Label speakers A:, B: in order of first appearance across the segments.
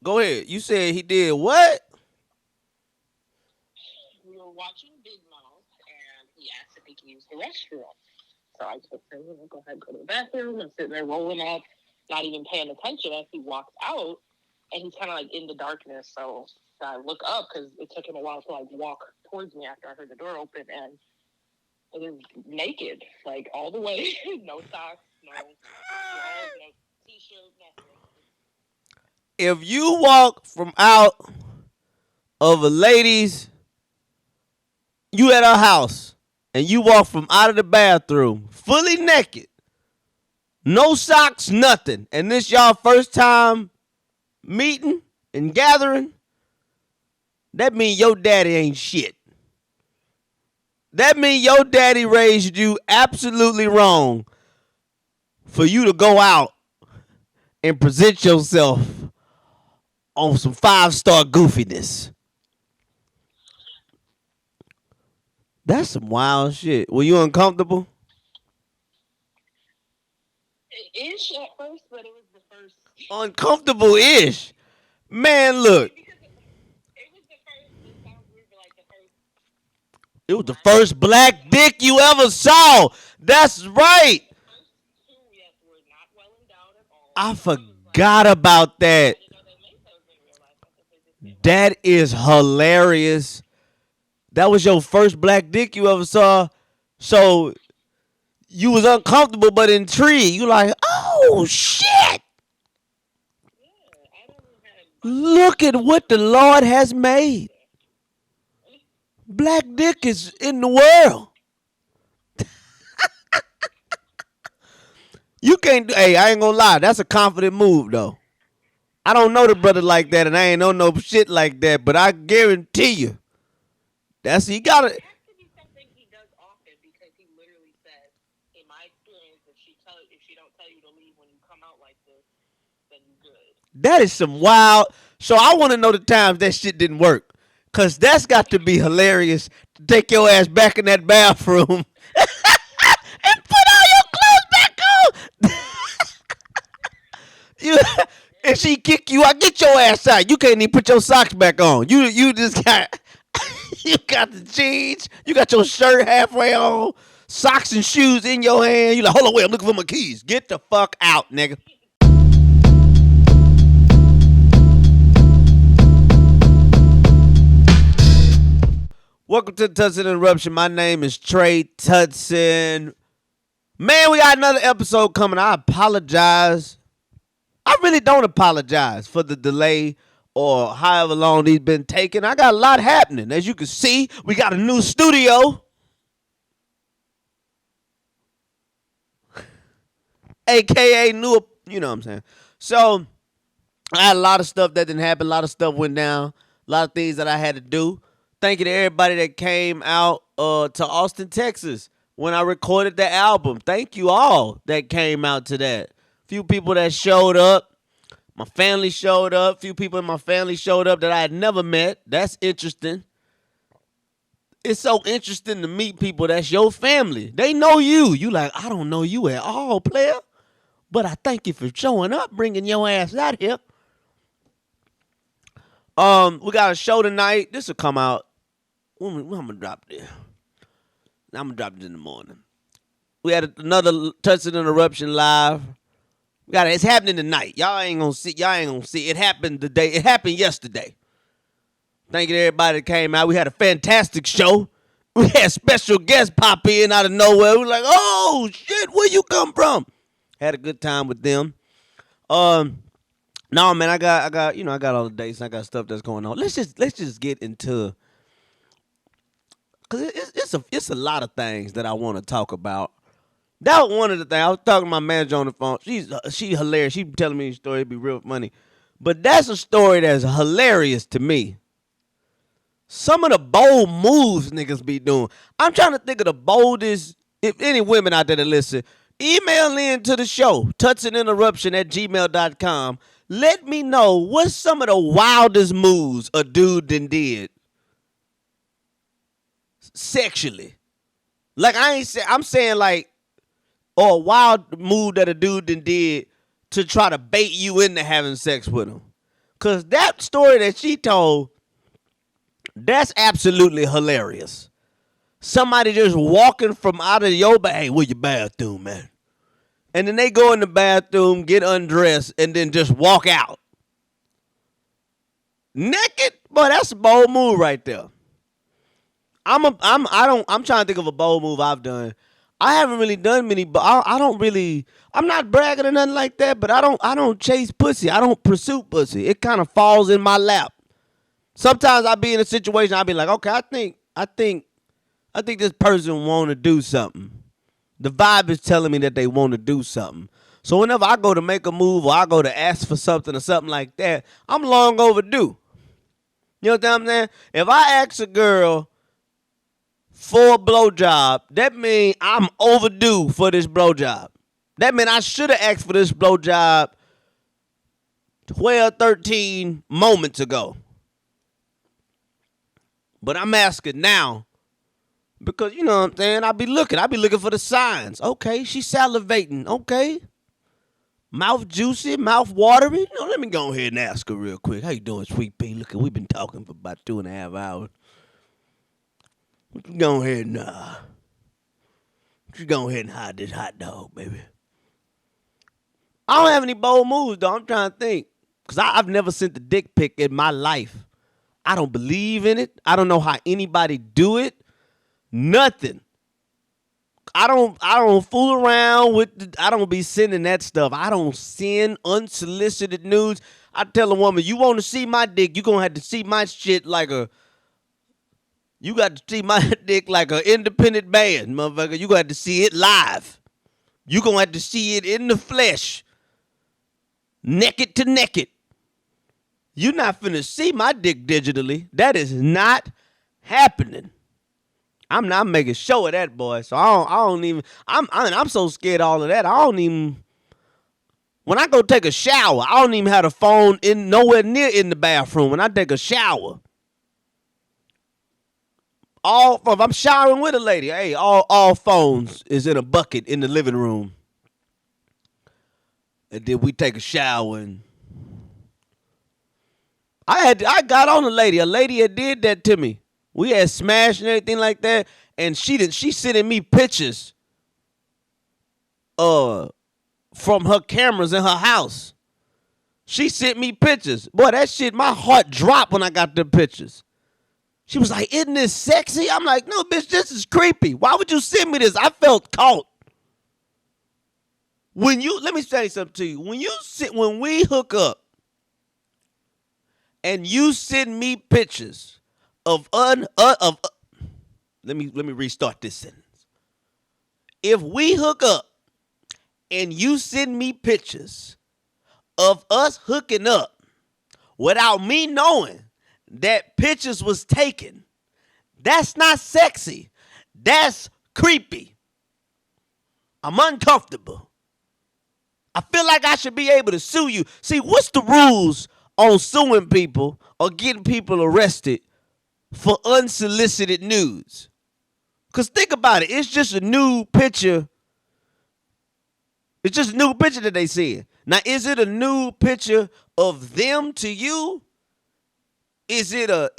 A: Go ahead. You said he did what?
B: We were watching Big Mouth, and he asked if he could use the restroom. So I took him, go ahead, go to the bathroom. I'm sitting there rolling up, not even paying attention as he walks out, and he's kind of like in the darkness. So I look up because it took him a while to like walk towards me after I heard the door open, and it was naked, like all the way, no socks, no drawers, no t-shirt, nothing.
A: If you walk from out of a lady's, you at her house, and you walk from out of the bathroom fully naked, no socks, nothing, and this y'all first time meeting and gathering, that mean your daddy ain't shit. That mean your daddy raised you absolutely wrong for you to go out and present yourself on some 5-star goofiness. That's some wild shit. Were you uncomfortable?
B: Ish at first, but it was the first.
A: Uncomfortable-ish. Man, look.
B: It was the first. It sounds weird, but like the first.
A: It was the first black dick you ever saw. That's right.
B: The first two, yes, were not well endowed at all.
A: I
B: So it was like,
A: forgot about
B: I
A: that.
B: didn't know they made those in real life. I thought they just came out.
A: That is hilarious. That was your first black dick you ever saw. So you was uncomfortable but intrigued. You like, oh shit.
B: Yeah, I never had much
A: Look at what the Lord has made.
B: there.
A: Black dick is in the world. You can't do, hey, I ain't gonna lie. That's a confident move though. I don't know the brother like that and I ain't know no shit like that, but I guarantee you. He got
B: It
A: it.
B: has to be something he does often because he literally says, in my experience, if she don't tell you to leave when you come out like this, then you good.
A: That is some wild. So I want to know the times that shit didn't work. Cause that's got to be hilarious to take your ass back in that bathroom and put all your clothes back on. You and she kick you out, get your ass out. You can't even put your socks back on. You just got you got the jeans, you got your shirt halfway on, socks and shoes in your hand. You like, hold on, wait, I'm looking for my keys. Get the fuck out, nigga. Welcome to the Tutson Interruption. My name is Tre Tuton. Man, we got another episode coming. I apologize. I really don't apologize for the delay or however long these been taking. I got a lot happening. As you can see, we got a new studio. AKA new, you know what I'm saying. So, I had a lot of stuff that didn't happen. A lot of stuff went down. A lot of things that I had to do. Thank you to everybody that came out to Austin, Texas when I recorded the album. Thank you all that came out to that. Few people that showed up. My family showed up. Few people in my family showed up that I had never met. That's interesting. It's so interesting to meet people that's your family. They know you. You like, I don't know you at all, player. But I thank you for showing up, bringing your ass out here. We got a show tonight. This will come out. I'm gonna drop this. I'm gonna drop it in the morning. We had another Tutson Interruption live. We got it. It's happening tonight. Y'all ain't gonna see. Y'all ain't gonna see. It happened today. It happened yesterday. Thank you to everybody that came out. We had a fantastic show. We had special guests pop in out of nowhere. We were like, oh shit, where you come from? Had a good time with them. No man, I got I got all the dates. I got stuff that's going on. Let's just get into because it's a lot of things that I want to talk about. That was one of the things. I was talking to my manager on the phone. She hilarious. She telling me a story. It'd be real funny. But that's a story that's hilarious to me. Some of the bold moves niggas be doing. I'm trying to think of the boldest. If any women out there that listen, email in to the show, tutsoninterruption@gmail.com. Let me know what's some of the wildest moves a dude did sexually. Like I'm saying like, or a wild move that a dude did to try to bait you into having sex with him. Cause that story that she told, that's absolutely hilarious. Somebody just walking from out of your bag, hey, where your bathroom, man? And then they go in the bathroom, get undressed, and then just walk out. Naked? Boy, that's a bold move right there. I'm trying to think of a bold move I've done. I haven't really done many, but I don't really. I'm not bragging or nothing like that. But I don't chase pussy. I don't pursue pussy. It kind of falls in my lap. Sometimes I be in a situation. I be like, okay, I think this person want to do something. The vibe is telling me that they want to do something. So whenever I go to make a move or I go to ask for something or something like that, I'm long overdue. You know what I'm saying? If I ask a girl for a blowjob, that means I'm overdue for this blowjob. That means I should have asked for this blowjob 12, 13 moments ago. But I'm asking now because, you know what I'm saying, I be looking for the signs. Okay, she's salivating. Okay. Mouth juicy, mouth watery. Let me go ahead and ask her real quick. How you doing, sweet pea? Look, we've been talking for about 2.5 hours. Go ahead and hide this hot dog, baby. I don't have any bold moves though. I'm trying to think. Cause I've never sent a dick pic in my life. I don't believe in it. I don't know how anybody do it. Nothing. I don't fool around with I don't be sending that stuff. I don't send unsolicited nudes. I tell a woman, you want to see my dick, you gonna have to see my shit like you got to see my dick like an independent band, motherfucker. You got to see it live. You gonna have to see it in the flesh. Naked to naked. You not finna see my dick digitally. That is not happening. I'm not making show of that, boy. So I don't even. I'm so scared of all of that. I don't even. When I go take a shower, I don't even have the phone in nowhere near in the bathroom. When I take a shower, if I'm showering with a lady, hey, all phones is in a bucket in the living room, and then we take a shower. And I got on a lady. A lady had did that to me. We had smashed and everything like that, and she sending me pictures from her cameras in her house. She sent me pictures. Boy, that shit, my heart dropped when I got the pictures. She was like, isn't this sexy? I'm like, no, bitch, this is creepy. Why would you send me this? I felt caught. Let me say something to you. When we hook up and you send me pictures let me restart this sentence. If we hook up and you send me pictures of us hooking up without me knowing that pictures was taken, that's not sexy. That's creepy. I'm uncomfortable. I feel like I should be able to sue you. See, what's the rules on suing people or getting people arrested for unsolicited nudes? Because think about it. It's just a nude picture. It's just a nude picture that they see. Now, is it a nude picture of them to you? Is it a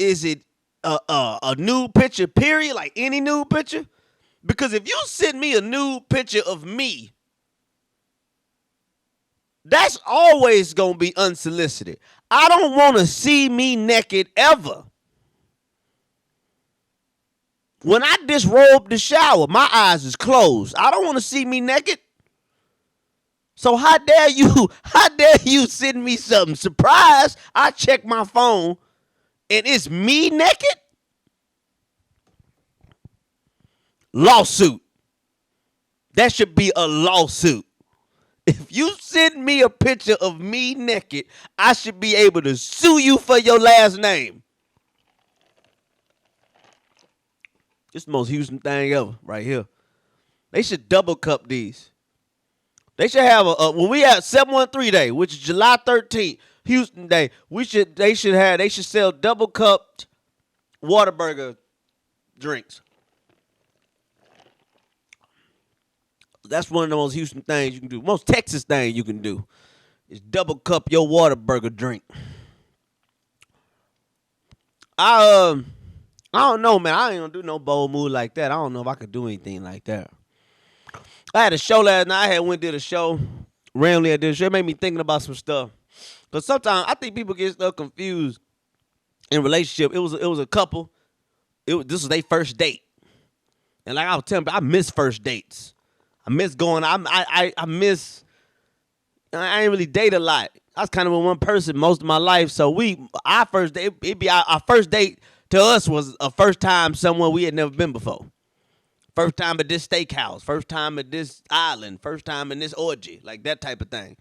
A: nude picture, period? Like any nude picture? Because if you send me a nude picture of me, that's always going to be unsolicited. I don't want to see me naked ever. When I disrobe the shower, my eyes is closed. I don't want to see me naked. So how dare you send me something? Surprise, I check my phone and it's me naked? Lawsuit. That should be a lawsuit. If you send me a picture of me naked, I should be able to sue you for your last name. It's the most Houston thing ever, right here. They should double cup these. They should have when we have 713 Day, which is July 13th, Houston Day. They should sell double cupped Whataburger drinks. That's one of the most Houston things you can do. Most Texas thing you can do is double cup your Whataburger drink. I I don't know, man. I ain't gonna do no bold move like that. I don't know if I could do anything like that. I had a show last night. I had went did a show randomly at this show. It made me thinking about some stuff. Cause sometimes I think people get stuff confused in relationship. It was a couple. This was their first date, and like I was telling you, I miss first dates. I miss going. I miss. I ain't really date a lot. I was kind of with one person most of my life. So our first date, it'd be our first date to us was a first time somewhere we had never been before. First time at this steakhouse. First time at this island. First time in this orgy. Like that type of thing.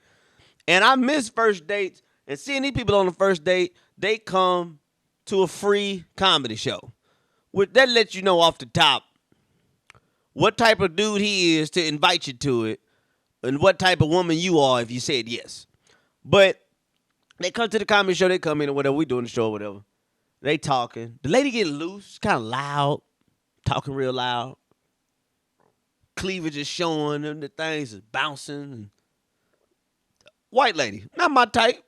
A: And I miss first dates. And seeing these people on the first date, they come to a free comedy show. That lets you know off the top what type of dude he is to invite you to it and what type of woman you are if you said yes. But they come to the comedy show, they come in or whatever, we doing the show or whatever. They talking. The lady getting loose, kind of loud, talking real loud. Cleavage is showing and the things is bouncing. White lady, not my type.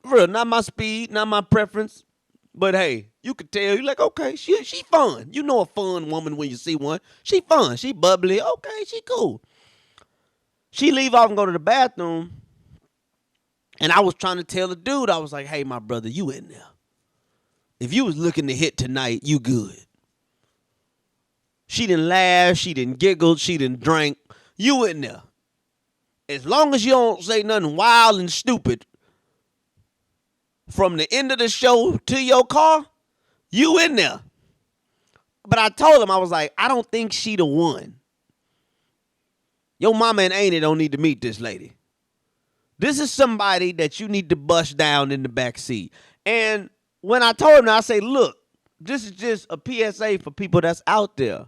A: Real, not my speed, not my preference. But hey, you could tell, you're like, okay, she fun. You know a fun woman when you see one. She fun, she bubbly, okay, she cool. She leave off and go to the bathroom. And I was trying to tell the dude, I was like, hey, my brother, you in there. If you was looking to hit tonight, you good. She didn't laugh, she didn't giggle, she didn't drink. You in there. As long as you don't say nothing wild and stupid, from the end of the show to your car, you in there. But I told him, I was like, I don't think she the one. Your mama and auntie don't need to meet this lady. This is somebody that you need to bust down in the back seat. And when I told him, I say, look, this is just a PSA for people that's out there.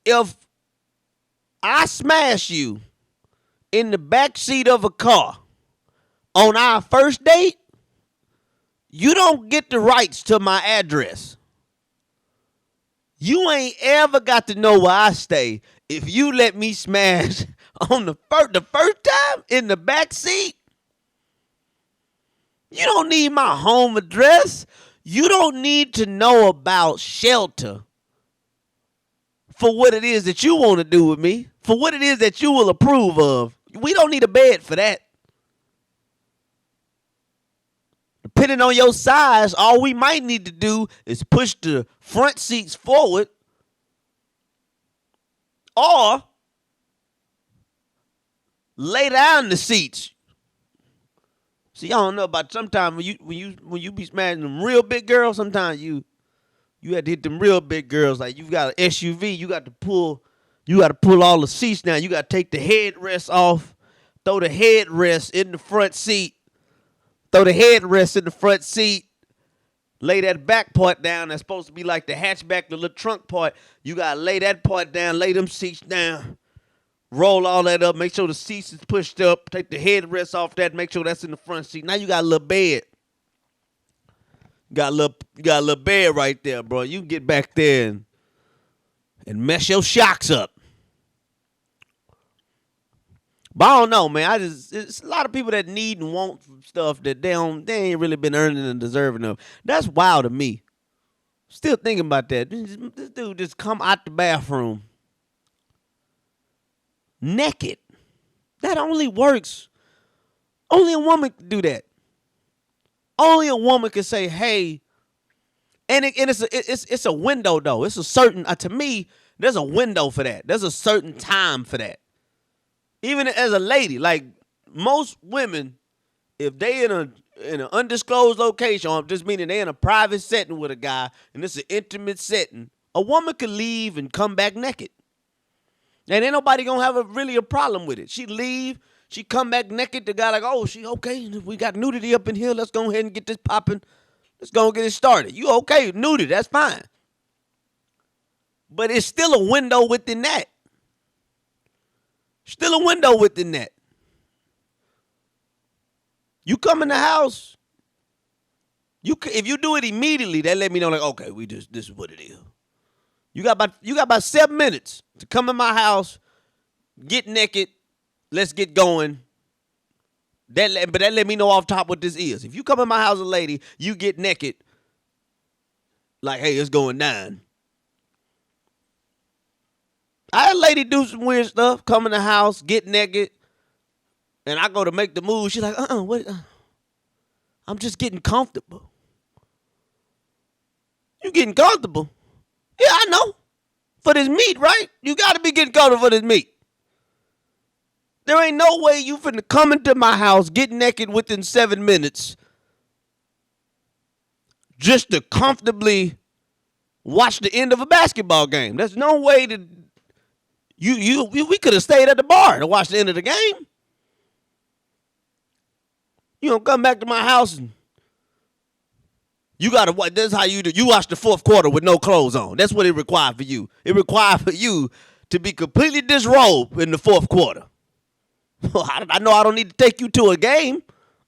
A: If I smash you in the back seat of a car on our first date, you don't get the rights to my address. You ain't ever got to know where I stay if you let me smash on the first time in the back seat. You don't need my home address. You don't need to know about shelter for what it is that you want to do with me, for what it is that you will approve of. We don't need a bed for that. Depending on your size, all we might need to do is push the front seats forward or lay down the seats. See, I don't know about sometimes when you be smashing them real big girls, sometimes you had to hit them real big girls. Like you got an SUV, you got to pull all the seats down. You got to take the headrest off, throw the headrest in the front seat. Throw the headrest in the front seat. Lay that back part down. That's supposed to be like the hatchback, the little trunk part. You got to lay that part down. Lay them seats down. Roll all that up. Make sure the seats is pushed up. Take the headrest off that. Make sure that's in the front seat. Now you got a little bed. You got a little bed right there, bro. You can get back there and mess your shocks up. But I don't know, man. It's a lot of people that need and want stuff that they ain't really been earning and deserving of. That's wild to me. Still thinking about that. This dude just come out the bathroom naked. That only works. Only a woman can do that. Only a woman can say, hey, and it's a window though. It's a certain to me, there's a window for that. There's a certain time for that. Even as a lady, like most women, if they in an undisclosed location, or just meaning they in a private setting with a guy, and it's an intimate setting, a woman could leave and come back naked. And ain't nobody gonna have really a problem with it. She leave, she come back naked, the guy like, oh, she okay, we got nudity up in here, let's go ahead and get this popping. Let's go and get it started. You okay, nudity, that's fine. But it's still a window within that. Still a window within that. You come in the house, if you do it immediately, that let me know like, okay, this is what it is. You got about 7 minutes to come in my house, get naked, let's get going, But that let me know off top what this is. If you come in my house, a lady, you get naked. Like, hey, it's going down. I had a lady do some weird stuff. Come in the house, get naked, and I go to make the move. She's like, what? I'm just getting comfortable. You getting comfortable? Yeah, I know. For this meat, right? You got to be getting comfortable for this meat. There ain't no way you finna come into my house, get naked within 7 minutes, just to comfortably watch the end of a basketball game. There's no way to we could have stayed at the bar to watch the end of the game. You don't come back to my house and you gotta watch. This is how you do. You watch the fourth quarter with no clothes on. That's what it required for you. It required for you to be completely disrobed in the fourth quarter. I know I don't need to take you to a game.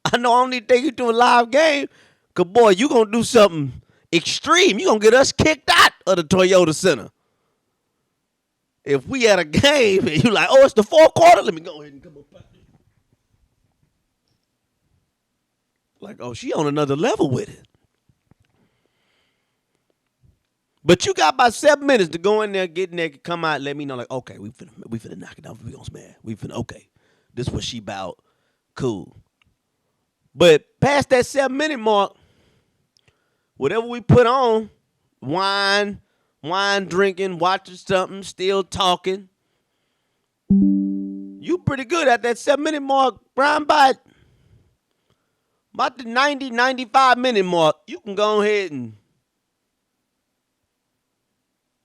A: I know I don't need to take you to a live game. Cause boy, you gonna do something extreme. You gonna get us kicked out of the Toyota Center. If we had a game and you like, oh, it's the fourth quarter, let me go ahead and come up. Like, oh, she on another level with it. But you got about 7 minutes to go in there, get naked, come out, let me know, like, okay, we finna knock it down. We gonna smash. Okay. This what she about. Cool. But past that 7-minute mark, whatever we put on, wine drinking, watching something, still talking, you pretty good at that 7-minute mark. Round by about the 90, 95-minute mark, you can go ahead and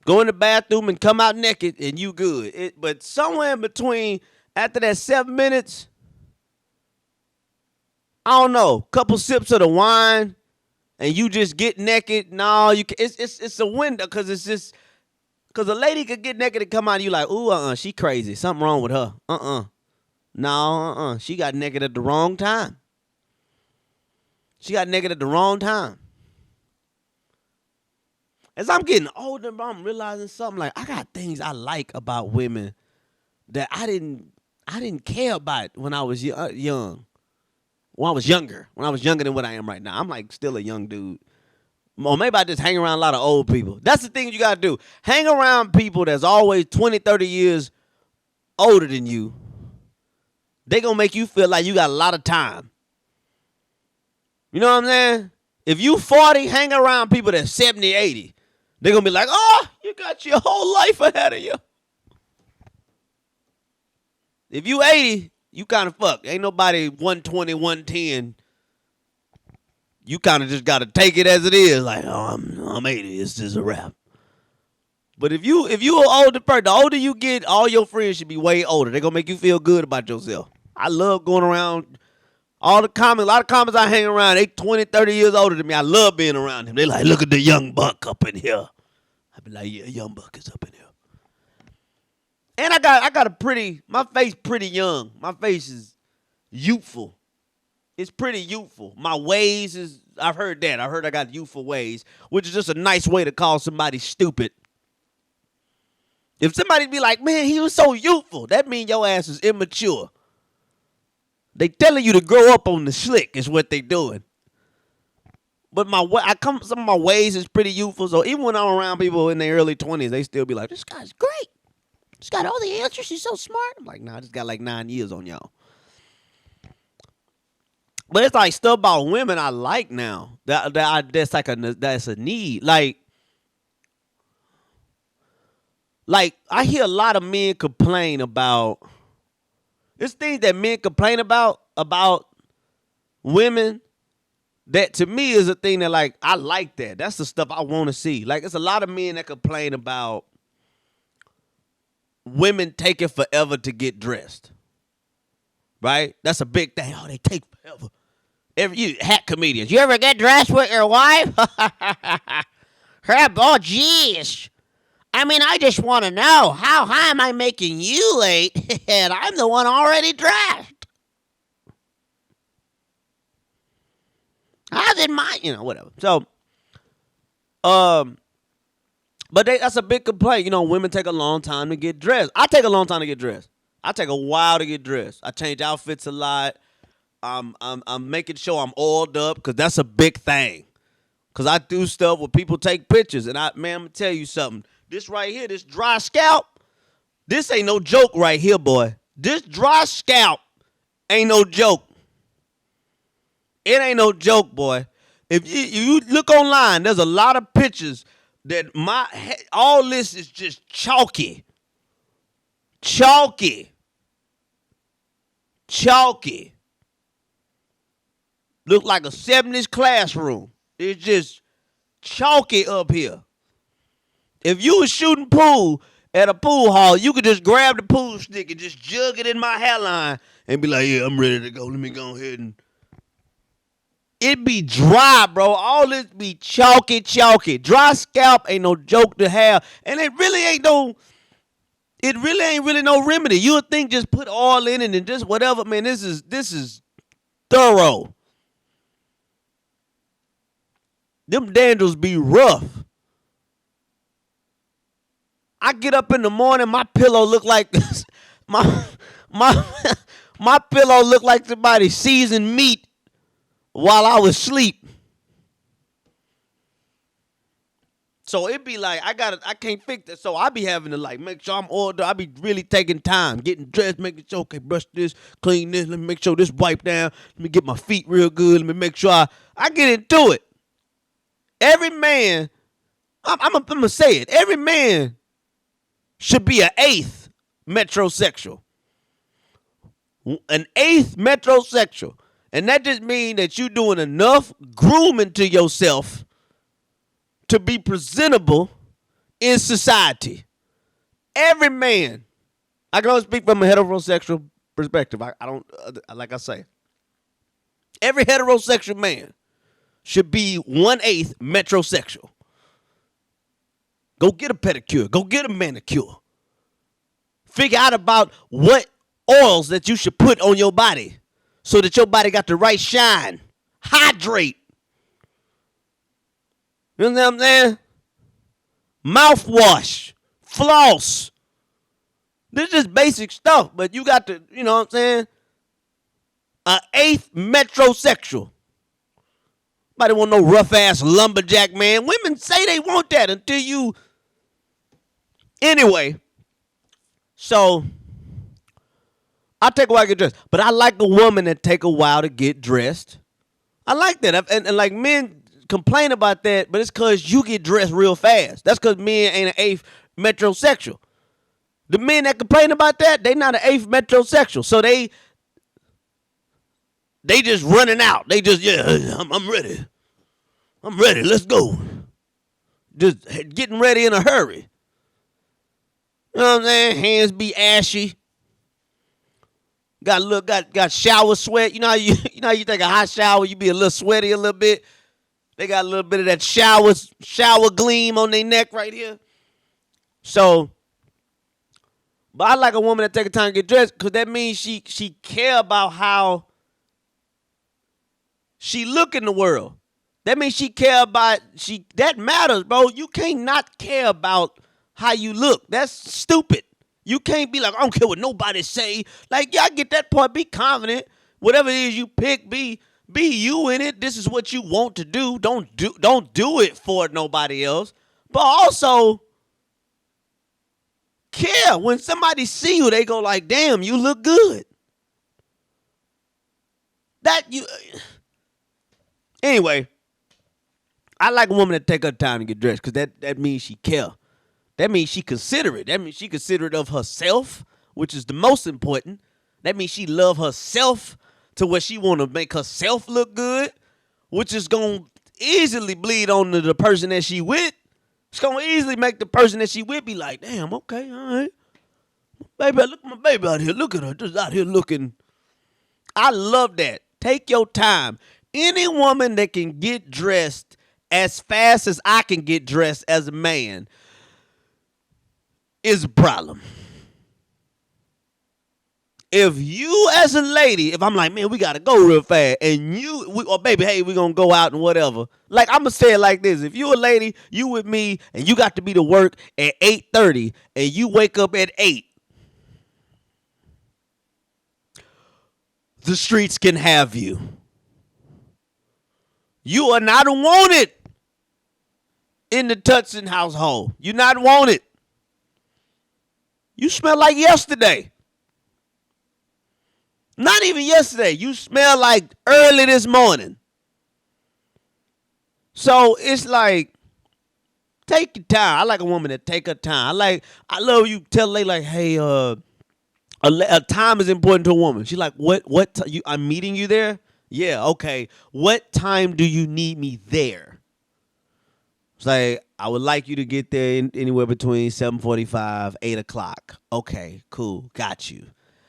A: go in the bathroom and come out naked and you good. But somewhere in between, after that 7 minutes, I don't know, couple sips of the wine, and you just get naked. No, you can, it's a window because it's just because a lady could get naked and come out and you like, ooh, she crazy. Something wrong with her. No, she got naked at the wrong time. She got naked at the wrong time. As I'm getting older, I'm realizing something like I got things I like about women that I didn't care about when I was young. When I was younger than what I am right now. I'm like still a young dude. Or maybe I just hang around a lot of old people. That's the thing you got to do. Hang around people that's always 20, 30 years older than you. They going to make you feel like you got a lot of time. You know what I'm saying? If you 40, hang around people that's 70, 80. They're going to be like, oh, you got your whole life ahead of you. If you 80, you kind of fucked. Ain't nobody 120, 110. You kind of just got to take it as it is. Like, oh, I'm 80. It's just a wrap. But if you an older person, the older you get, all your friends should be way older. They're going to make you feel good about yourself. I love going around. A lot of comments I hang around, they 20, 30 years older than me. I love being around them. They like, look at the young buck up in here. I be like, yeah, young buck is up in here. And I got my face pretty young. My face is youthful. It's pretty youthful. My ways is, I've heard that. I heard I got youthful ways, which is just a nice way to call somebody stupid. If somebody be like, man, he was so youthful, that means your ass is immature. They telling you to grow up on the slick is what they doing. But some of my ways is pretty youthful. So even when I'm around people in their early 20s, they still be like, this guy's great. He's got all the answers. He's so smart. I'm like, nah, I just got like 9 years on y'all. But it's like stuff about women I like now. That's a need. Like I hear a lot of men complain about. It's things that men complain about women that to me is a thing that like I like that. That's the stuff I want to see. Like it's a lot of men that complain about women taking forever to get dressed. Right? That's a big thing. Oh, they take forever. You hat comedians. You ever get dressed with your wife? Oh, geez. I mean, I just want to know, how am I making you late and I'm the one already dressed? How did whatever. So, but that's a big complaint. Women take a long time to get dressed. I take a long time to get dressed. I take a while to get dressed. I change outfits a lot. I'm making sure I'm oiled up because that's a big thing. Cause I do stuff where people take pictures, and I'm gonna tell you something. This right here, this dry scalp, this ain't no joke right here, boy. This dry scalp ain't no joke. It ain't no joke, boy. If you look online, there's a lot of pictures that all this is just chalky, chalky, chalky. Look like a 70s classroom. It's just chalky up here. If you was shooting pool at a pool hall, you could just grab the pool stick and just jug it in my hairline and be like, yeah, I'm ready to go. Let me go ahead and... It be dry, bro. All this be chalky, chalky. Dry scalp ain't no joke to have. And it really ain't no remedy. You would think just put oil in it and just whatever. Man, this is thorough. Them dandruffs be rough. I get up in the morning, my pillow look like my my pillow look like somebody seasoned meat while I was asleep. So it be like I can't fix that. So I be having to like make sure I'm ordered. I be really taking time, getting dressed, making sure, okay, brush this, clean this, let me make sure this wipe down, let me get my feet real good, let me make sure I get into it. Every man, I'm gonna say it, every man should be an eighth metrosexual. An eighth metrosexual. And that just means that you're doing enough grooming to yourself to be presentable in society. Every man. I can only speak from a heterosexual perspective. I don't, like I say. Every heterosexual man should be 1/8 metrosexual. Go get a pedicure. Go get a manicure. Figure out about what oils that you should put on your body so that your body got the right shine. Hydrate. You know what I'm saying? Mouthwash. Floss. This is just basic stuff, but you got to, you know what I'm saying? An 8th metrosexual. Nobody want no rough-ass lumberjack, man. Women say they want that until you... Anyway, so I take a while to get dressed, but I like a woman that take a while to get dressed. I like that, and like men complain about that, but it's because you get dressed real fast. That's because men ain't an 8th metrosexual. The men that complain about that, they not an 8th metrosexual, so they just running out. They just I'm ready. I'm ready. Let's go. Just getting ready in a hurry. You know what I'm saying? Hands be ashy. Got shower sweat. You know how you take a hot shower, you be a little sweaty a little bit. They got a little bit of that shower gleam on their neck right here. So, but I like a woman that take a time to get dressed because that means she care about how she look in the world. That means she care about that matters, bro. You can't not care about how you look. That's stupid. You can't be like, I don't care what nobody say. Like, yeah, I get that part. Be confident. Whatever it is you pick, be you in it. This is what you want to do. Don't do it for nobody else. But also care. When somebody see you, they go like, damn, you look good. Anyway, I like a woman that take her time to get dressed because that means she care. That means she considerate. That means she considerate of herself, which is the most important. That means she love herself to where she want to make herself look good, which is going to easily bleed on to the person that she with. It's going to easily make the person that she with be like, damn, okay, all right. Baby, look at my baby out here. Look at her just out here looking. I love that. Take your time. Any woman that can get dressed as fast as I can get dressed as a man is a problem. If you as a lady, if I'm like, man, we got to go real fast, and baby, hey, we going to go out and whatever. Like, I'm going to say it like this. If you a lady, you with me, and you got to be to work at 8:30, and you wake up at 8, The streets can have you. You are not wanted in the Tutson household. You're not wanted. You smell like yesterday. Not even yesterday. You smell like early this morning. So it's like, take your time. I like a woman that take her time. I love you tell a lady like, hey, a time is important to a woman. She's like, I'm meeting you there? Yeah, okay. What time do you need me there? It's like, I would like you to get there anywhere between 7:45, 8 o'clock. Okay, cool. Got you.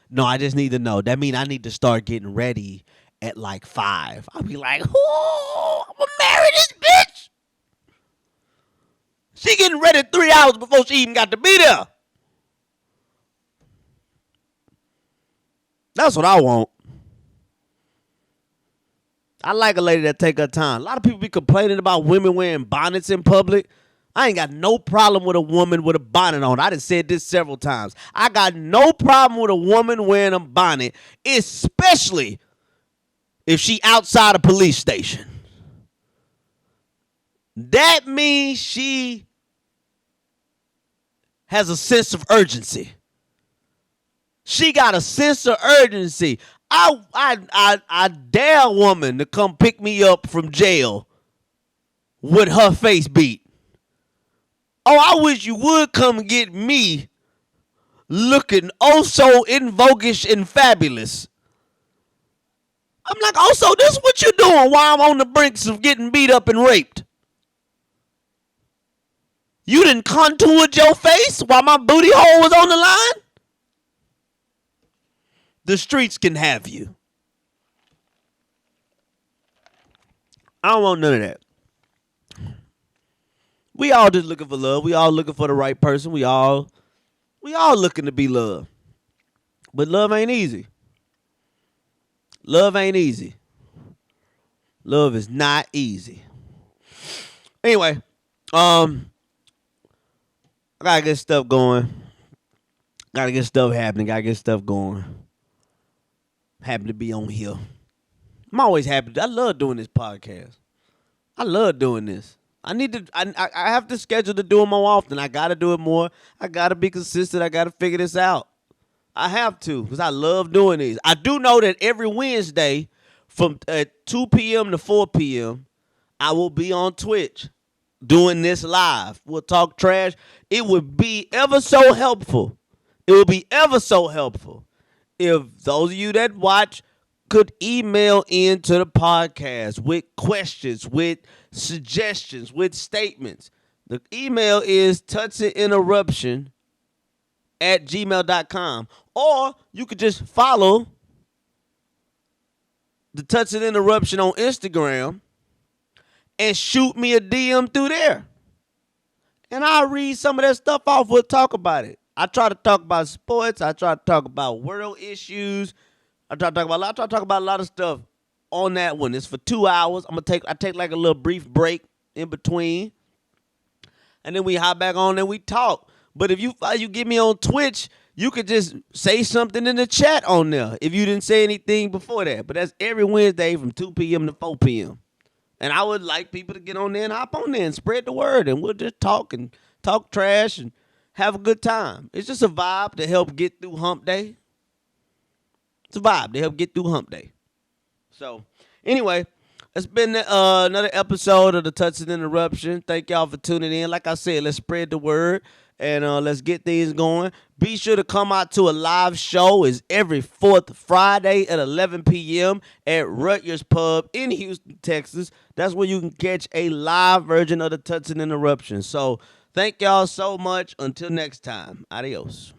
A: No, I just need to know. That means I need to start getting ready at like 5. I'll be like, oh, I'm going to marry this bitch. She getting ready 3 hours before she even got to be there. That's what I want. I like a lady that take her time. A lot of people be complaining about women wearing bonnets in public. I ain't got no problem with a woman with a bonnet on. I done said this several times. I got no problem with a woman wearing a bonnet, especially if she outside a police station. That means she has a sense of urgency. She got a sense of urgency. I dare a woman to come pick me up from jail with her face beat. Oh, I wish you would come get me looking oh so in voguish and fabulous. I'm like, oh, so this is what you're doing while I'm on the brinks of getting beat up and raped. You done contoured your face while my booty hole was on the line? The streets can have you. I don't want none of that. We all just looking for love. We all looking for the right person. We all looking to be loved. But love ain't easy. Love ain't easy. Love is not easy. Anyway, I gotta get stuff going. Gotta get stuff happening. Gotta get stuff going. Happy to be on here. I'm always happy. I love doing this podcast. I love doing this. I have to schedule to do it more often. I got to do it more. I got to be consistent. I got to figure this out. I have to because I love doing these. I do know that every Wednesday from 2 p.m. to 4 p.m., I will be on Twitch doing this live. We'll talk trash. It would be ever so helpful. It would be ever so helpful if those of you that watch could email into the podcast with questions, with suggestions, with statements. The email is Tutson Interruption at gmail.com. Or you could just follow the Tutson Interruption on Instagram and shoot me a DM through there. And I'll read some of that stuff off. We'll talk about it. I try to talk about sports. I try to talk about world issues. I try to talk about a lot of stuff on that one. It's for 2 hours. I take like a little brief break in between. And then we hop back on and we talk. But if you get me on Twitch, you could just say something in the chat on there if you didn't say anything before that. But that's every Wednesday from 2 p.m. to 4 p.m. And I would like people to get on there and hop on there and spread the word. And we'll just talk trash and have a good time. It's just a vibe to help get through hump day. It's a vibe to help get through hump day. So, anyway, it's been another episode of the Tutson Interruption. Thank y'all for tuning in. Like I said, let's spread the word and let's get things going. Be sure to come out to a live show. It's every fourth Friday at 11 p.m. at Rutgers Pub in Houston, Texas. That's where you can catch a live version of the Tutson Interruption. So, thank y'all so much. Until next time. Adios.